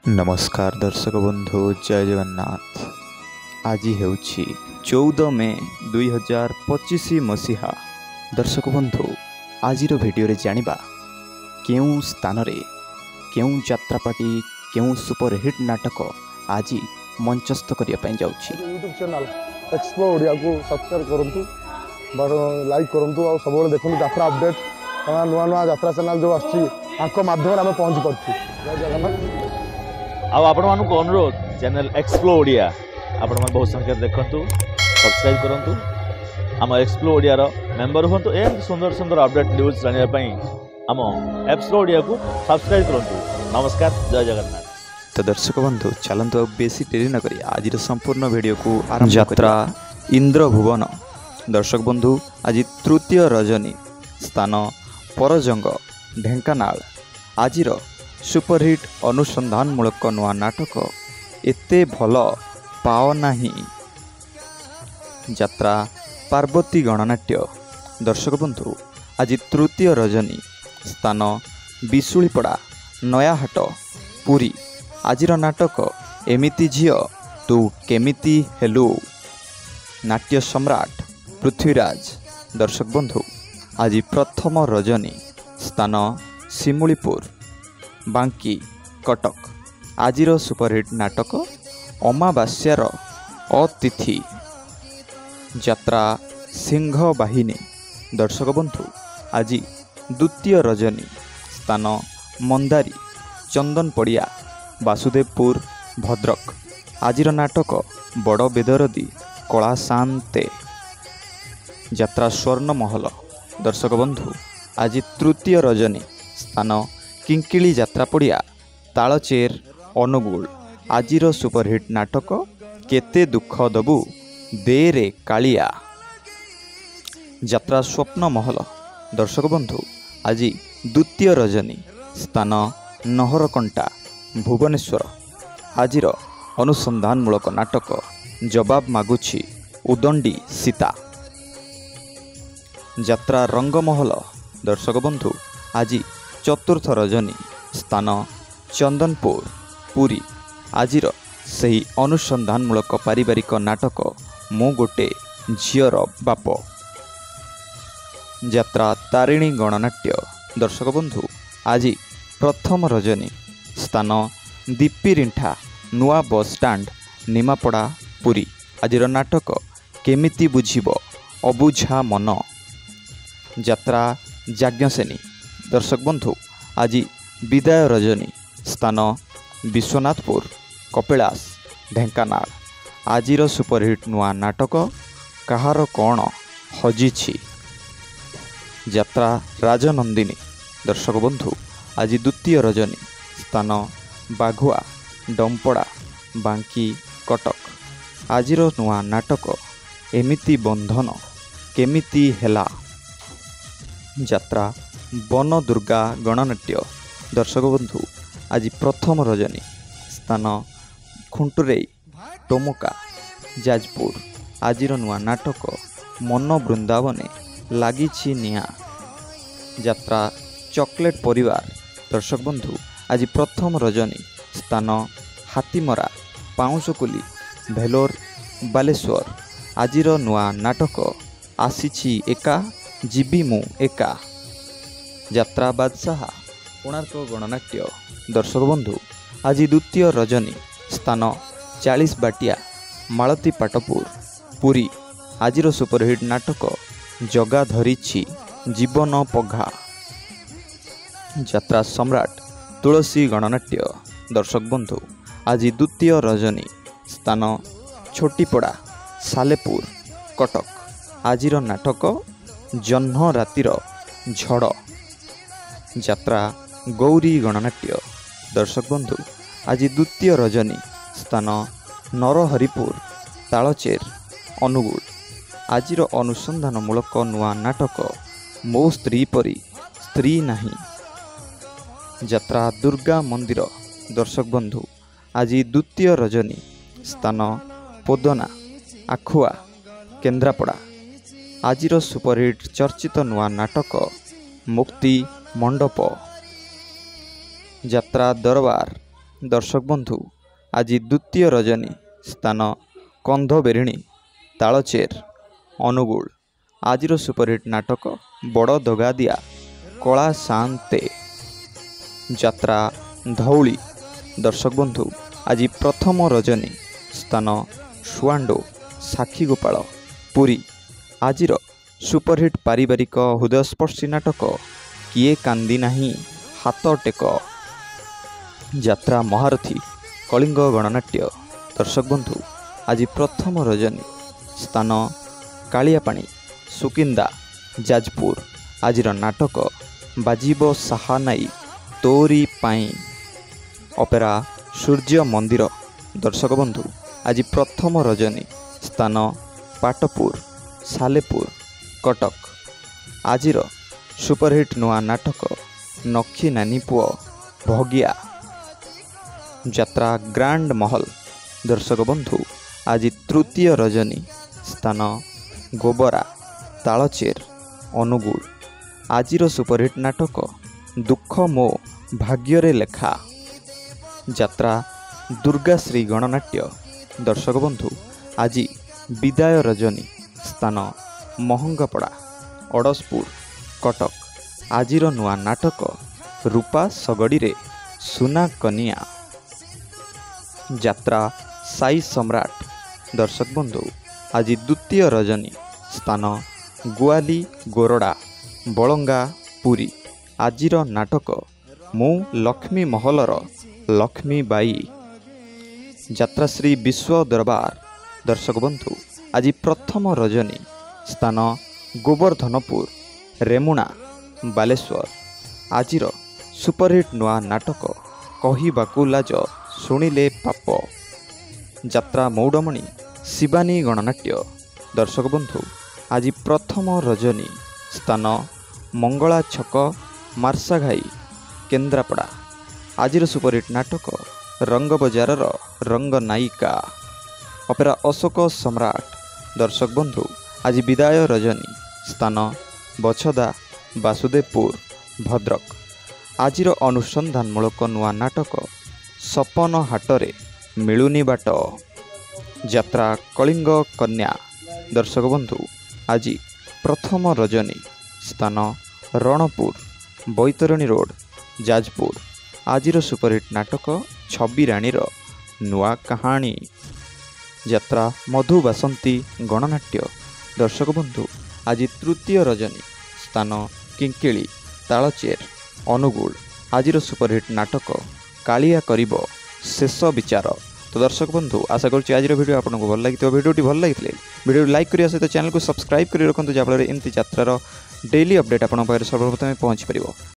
नमस्कार दर्शक बंधु जय जगन्नाथ। आज हूँ 14 मे 2025 मसीहा। दर्शक बंधु आज भिडियो जानिबा केउं स्थान रे केउं यात्रापाटी केउं सुपरहिट नाटक आज मंचस्थ करिया पई जाउछि। यूट्यूब चैनल एक्सप्लो ओडिया को सब्सक्राइब करंतु लाइक करंतु और सब देखु यात्रा अपडेट नुआ नुआ यात्रा चैनल जो आछि आंको माध्यम आम पहुँच पार्छु। जय जगन्नाथ। आपण मानक अनुरोध चैनल एक्सप्लो ओडिया आपण मन बहुत संख्या देखंतु सब्सक्राइब करंतु आम एक्सप्लो ओडिया रो मेंबर होंतु एम सुंदर सुंदर अपडेट न्यूज जानिया पई आम एक्सप्लो ओडिया को सब्सक्राइब करंतु। नमस्कार जय जगन्नाथ। तो दर्शक बंधु चलंतु बेसी डेरी न करी आज संपूर्ण वीडियो को आरंभ यात्रा इंद्रभुवन। दर्शक बंधु आज तृतीय रजनी स्थान परजंग ढेंकानाल आज सुपरहिट अनुसंधानमूलक नुआ नाटक एते भल पाओ नाही यात्रा पार्वती गणनाट्य। दर्शक बंधु आज तृतीय रजनी स्थान बिशुलीपड़ा नयाहाट पुरी आज नाटक एमिति झियो तू केमिति हेलु नाट्य सम्राट पृथ्वीराज। दर्शक बंधु आज प्रथम रजनी स्थान शिमुलीपुर बांकी कटक आज सुपरहिट नाटक अमावास्यार अतिथि यात्रा सिंह बाहिनी। दर्शक बंधु आज द्वितीय रजनी स्थान मंदारी चंदन पड़िया वासुदेवपुर भद्रक आज नाटक बड़ बेदरदी कला शांते यात्रा स्वर्ण महल। दर्शक बंधु आज तृतीय रजनी स्थान किंकिली यात्रा पड़िया तालचेर अनुगुल आज सुपरहिट नाटक केते दुख दबु दे रे कालिया यात्रा स्वप्न महल। दर्शक बंधु आज द्वितीय रजनी स्थान नहरकंटा भुवनेश्वर आज अनुसंधानमूलक नाटक जवाब मागुछि उदंडी सीता यात्रा रंगमहल। दर्शक बंधु आज चतुर्थ रजनी स्थान चंदनपुर पुरी आज सही अनुसंधानमूलक पारिवारिक नाटक मु गोटे झीर बाप यात्रा तारिणी गणनाट्य। दर्शक बंधु आज प्रथम रजनी स्थान दीपीरिंठा नुआ बस स्टाण्ड निमापड़ा पुरी आज नाटक केमिति बुझिबो अबुझा मन यात्रा याज्ञसेनी। दर्शक बंधु आज विदाय रजनी स्थान विश्वनाथपुर कपिलास ढेंकानाल आज सुपरहिट नुआ नाटक कहार कौन हजिछि यात्रा राजनंदिनी। दर्शक बंधु आज द्वितीय रजनी स्थान बाघुआ डंपड़ा बांकी कटक आज नुआ नाटक एमिति बंधन केमिति हेला यात्रा वन दुर्गा गणनाट्य। दर्शक बंधु आज प्रथम रजनी स्थान खुंटुरेई टोमका जाजपुर आज नुआ नाटक मन वृंदावने लागिछि निया यात्रा चॉकलेट परिवार। दर्शक बंधु आज प्रथम रजनी स्थान हाथीमरा पाउंसकुली भेलोर बालेश्वर आज नुआ नाटक आसीछि एका जीवी मु एका यात्रा बादशाह कोणार्क गणनाट्य। दर्शक बंधु आज द्वितीय रजनी स्थान 40 बाटिया मालती पाटपुर पुरी आज सुपरहिट नाटक जगा धरिछि जीवन पघा यात्रा सम्राट तुलसी गणनाट्य। दर्शक बंधु आज द्वितीय रजनी स्थान छोटीपड़ा सालेपुर कटक आज नाटक जह्न रातिर झड़ यात्रा गौरी गणनाट्य। दर्शक बंधु आज द्वितीय रजनी स्थान नरहरिपुर तालचेर अनुगुल आज अनुसंधानमूलक नुआ नाटक मो स्त्री परी स्त्री नहीं यात्रा दुर्गा मंदिर। दर्शक बंधु आज द्वितीय रजनी स्थान पोदना आखुआ केन्द्रापड़ा आज सुपरहिट चर्चित नुआ नाटक मुक्ति मंडप यात्रा दरबार दर्शक बंधु आज द्वितीय रजनी स्थान कंधबेरिणी तालचेर अनुगुल आज सुपरहिट नाटक बड़ दगादिया कला शांते यात्रा धौली दर्शक बंधु आज प्रथम रजनी स्थान सुआंडो साक्षीगोपाल पुरी आज सुपरहिट पारिवारिक हृदयस्पर्शी नाटक किए कांदी नहीं हाथ टेक यात्रा महारथी कलिंग गणनाट्य दर्शक बंधु आज प्रथम रजनी स्थान कालियापाणी सुकिंदा जाजपुर आज नाटक बाजीब साहानाई तोरी पाई अपेरा सूर्य मंदिर दर्शक बंधु आज प्रथम रजनी स्थान पाटपुर सालेपुर कटक आज सुपरहिट नुआ नाटक नखी नानी पुओ भगिया यात्रा ग्रांड महल दर्शक बंधु आज तृतीय रजनी स्थान गोबरा तालचेर अनुगुल आज सुपरहिट नाटक दुख मो भाग्य लेखा यात्रा दुर्गाश्री गणनाट्य दर्शक बंधु आज विदाय रजनी स्थान महंगापड़ा अड़सपुर कटक आज नुआ नाटक रूपा सगड़ी रे सुना कनिया यात्रा साई सम्राट दर्शक बंधु आज द्वितीय रजनी स्थान गुआली गोरडा बलंगा पुरी आज नाटक मु लक्ष्मी महलर लक्ष्मी बाई यात्रा श्री विश्व दरबार दर्शक बंधु आज प्रथम रजनी स्थान गोवर्धनपुर रेमुणा बालेश्वर आज सुपरहिट नुआ नाटक कहिबाकू लाज शुणिले पाप यात्रा मौडमणि शिवानी गणनाट्य दर्शक बंधु आज प्रथम रजनी स्थान मंगला छक मार्साघाई केन्द्रापड़ा आज सुपरहिट नाटक रंग बजार रंग नायिका अपेरा अशोक सम्राट दर्शक बंधु आज विदाय रजनी स्थान बछदा वासुदेवपुर भद्रक आज अनुसंधानमूलक नुआ नाटक सपन हाटरे मिलुनी बाट यात्रा कलिंग कन्या दर्शक बंधु आज प्रथम रजनी स्थान रणपुर बैतरणी रोड जाजपुर आज सुपरहिट नाटक छवि राणीर नुआ कहानी यात्रा मधु बासंती गणनाट्य दर्शक बंधु आज तृतीय रजनी स्थान किंकिली तालचेर अनुगुल आज सुपरहिट नाटक कालिया करिब शेष विचार। तो दर्शक बंधु आशा करुच्ची आज वीडियो आपको भल लगी वीडियो भल लगी वीडियो लाइक करने सहित चैनल को सब्सक्राइब कर रखुद जहाँफल एमती यात्रार डेली अपडेट आपंक सर्वप्रथमें पहुँची पार।